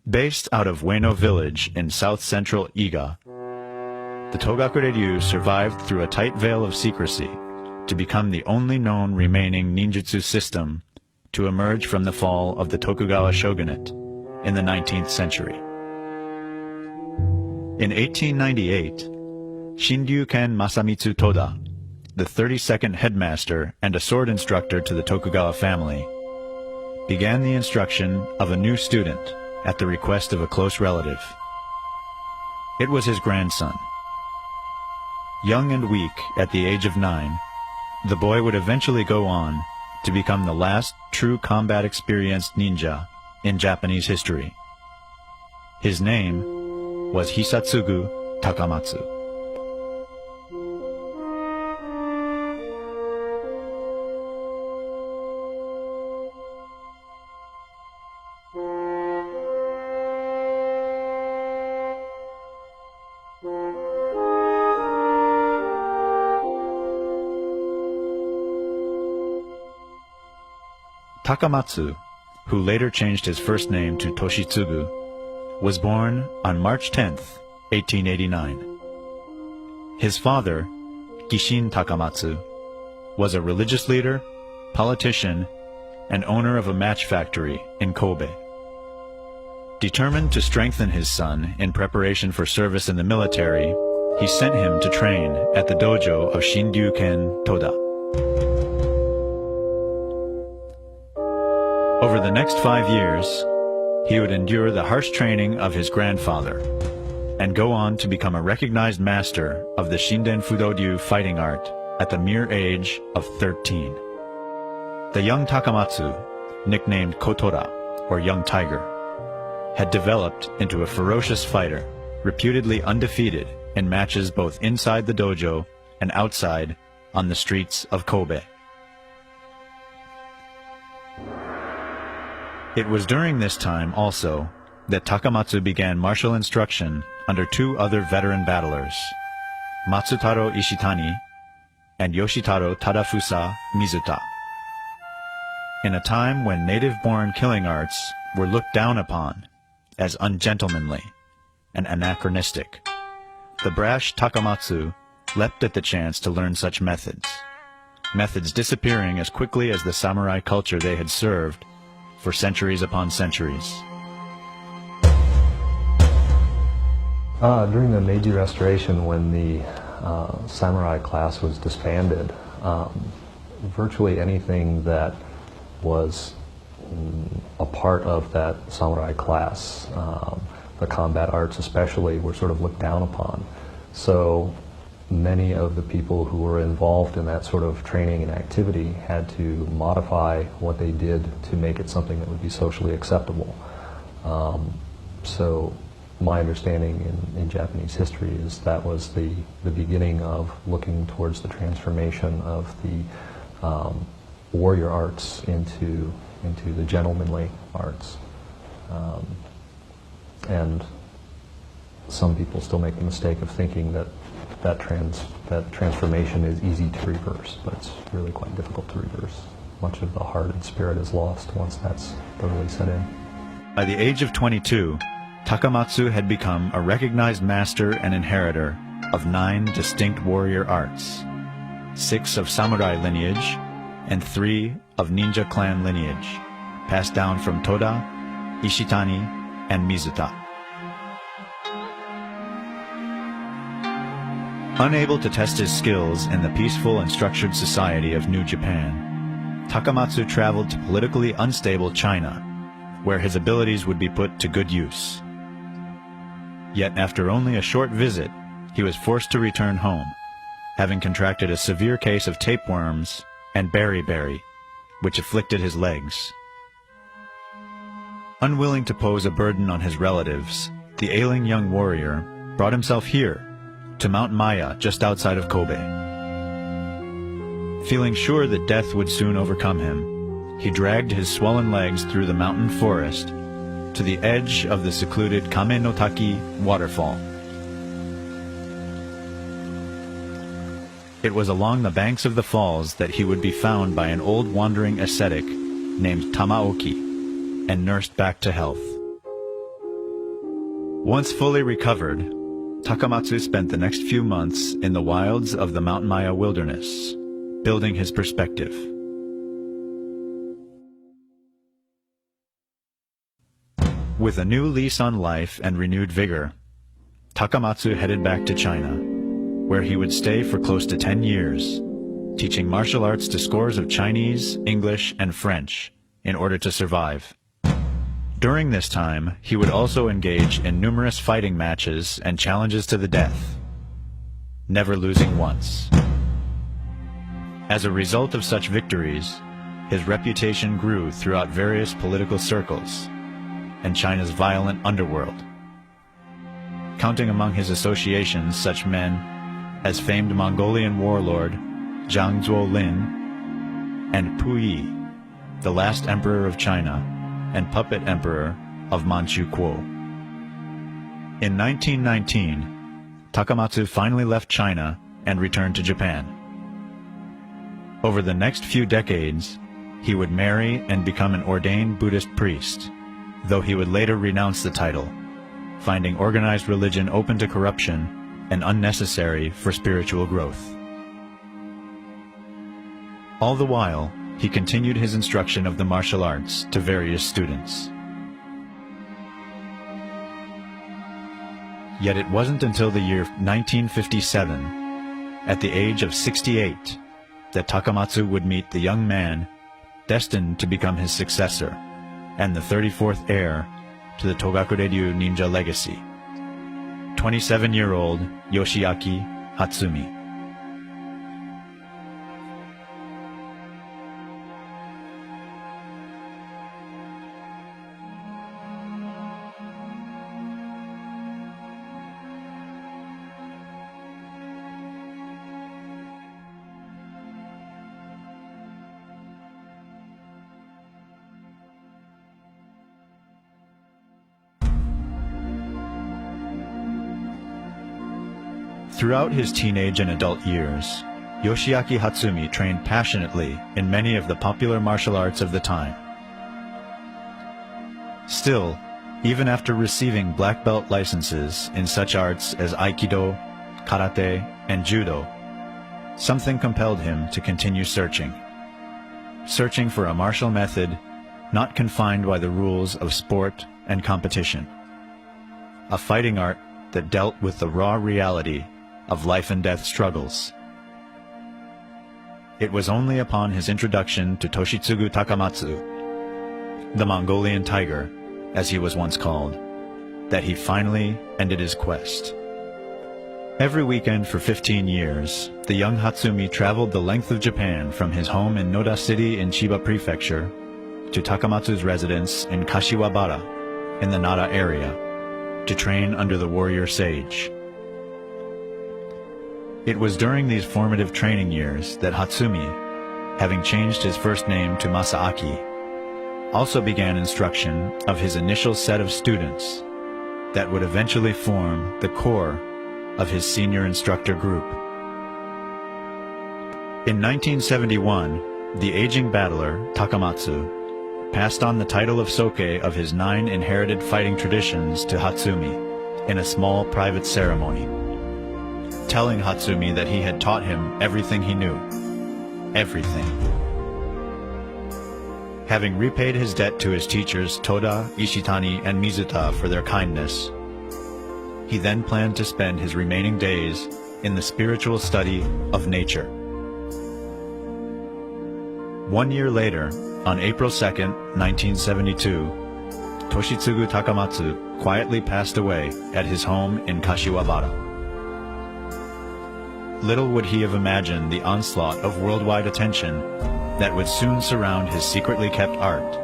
Based out of Ueno village in south-central Iga, the Togakure-ryu survived through a tight veil of secrecy to become the only known remaining ninjutsu system to emerge from the fall of the Tokugawa shogunate in the 19th century. In 1898, Shinryuken Masamitsu Toda, the 32nd headmaster and a sword instructor to the Tokugawa family, began the instruction of a new student at the request of a close relative. It was his grandson. Young and weak at the age of 9, the boy would eventually go on to become the last true combat-experienced ninja in Japanese history. His name was Hisatsugu Takamatsu. Takamatsu, who later changed his first name to Toshitsugu, was born on March 10, 1889. His father, Gishin Takamatsu, was a religious leader, politician, and owner of a match factory in Kobe. Determined to strengthen his son in preparation for service in the military, he sent him to train at the dojo of Shinryuken Toda. Over the next 5 years, he would endure the harsh training of his grandfather and go on to become a recognized master of the Shinden Fudoryu fighting art at the mere age of 13. The young Takamatsu, nicknamed Kotora, or Young Tiger, had developed into a ferocious fighter, reputedly undefeated in matches both inside the dojo and outside on the streets of Kobe. It was during this time also that Takamatsu began martial instruction under 2 other veteran battlers, Matsutaro Ishitani and Yoshitaro Tadafusa Mizuta. In a time when native-born killing arts were looked down upon as ungentlemanly and anachronistic, the brash Takamatsu leapt at the chance to learn such methods disappearing as quickly as the samurai culture they had served for centuries upon centuries. During the Meiji Restoration, when the samurai class was disbanded, virtually anything that was a part of that samurai class, the combat arts especially, were sort of looked down upon. So many of the people who were involved in that sort of training and activity had to modify what they did to make it something that would be socially acceptable. So my understanding in Japanese history is that was the beginning of looking towards the transformation of the warrior arts into the gentlemanly arts. And some people still make the mistake of thinking that transformation is easy to reverse, but it's really quite difficult to reverse. Much of the heart and spirit is lost once that's thoroughly set in. By the age of 22, Takamatsu had become a recognized master and inheritor of 9 distinct warrior arts, 6 of samurai lineage, and 3 of ninja clan lineage, passed down from Toda, Ishitani, and Mizuta. Unable to test his skills in the peaceful and structured society of New Japan, Takamatsu traveled to politically unstable China, where his abilities would be put to good use. Yet after only a short visit, he was forced to return home, having contracted a severe case of tapeworms and beriberi, which afflicted his legs. Unwilling to pose a burden on his relatives, the ailing young warrior brought himself here, to Mount Maya just outside of Kobe. Feeling sure that death would soon overcome him, he dragged his swollen legs through the mountain forest to the edge of the secluded Kame no Taki waterfall. It was along the banks of the falls that he would be found by an old wandering ascetic named Tamaoki and nursed back to health. Once fully recovered, Takamatsu spent the next few months in the wilds of the Mount Maya wilderness, building his perspective. With a new lease on life and renewed vigor, Takamatsu headed back to China, where he would stay for close to 10 years, teaching martial arts to scores of Chinese, English, and French in order to survive. During this time, he would also engage in numerous fighting matches and challenges to the death, never losing once. As a result of such victories, his reputation grew throughout various political circles and China's violent underworld, counting among his associations such men as famed Mongolian warlord Zhang Zuolin and Puyi, the last emperor of China and puppet emperor of Manchu Kuo. In 1919, Takamatsu finally left China and returned to Japan. Over the next few decades, he would marry and become an ordained Buddhist priest, though he would later renounce the title, finding organized religion open to corruption and unnecessary for spiritual growth. All the while, he continued his instruction of the martial arts to various students. Yet it wasn't until the year 1957, at the age of 68, that Takamatsu would meet the young man destined to become his successor and the 34th heir to the Togakurei-ryu ninja legacy, 27-year-old Yoshiaki Hatsumi. Throughout his teenage and adult years, Yoshiaki Hatsumi trained passionately in many of the popular martial arts of the time. Still, even after receiving black belt licenses in such arts as Aikido, Karate, and Judo, something compelled him to continue searching for a martial method not confined by the rules of sport and competition, a fighting art that dealt with the raw reality of life and death struggles. It was only upon his introduction to Toshitsugu Takamatsu, the Mongolian tiger, as he was once called, that he finally ended his quest. Every weekend for 15 years, the young Hatsumi traveled the length of Japan from his home in Noda City in Chiba Prefecture to Takamatsu's residence in Kashiwabara in the Nara area to train under the warrior sage. It was during these formative training years that Hatsumi, having changed his first name to Masaaki, also began instruction of his initial set of students that would eventually form the core of his senior instructor group. In 1971, the aging battler, Takamatsu, passed on the title of Soke of his 9 inherited fighting traditions to Hatsumi in a small private ceremony, telling Hatsumi that he had taught him everything he knew. Everything. Having repaid his debt to his teachers Toda, Ishitani, and Mizuta for their kindness, he then planned to spend his remaining days in the spiritual study of nature. 1 year later, on April 2nd, 1972, Toshitsugu Takamatsu quietly passed away at his home in Kashiwabara. Little would he have imagined the onslaught of worldwide attention that would soon surround his secretly kept art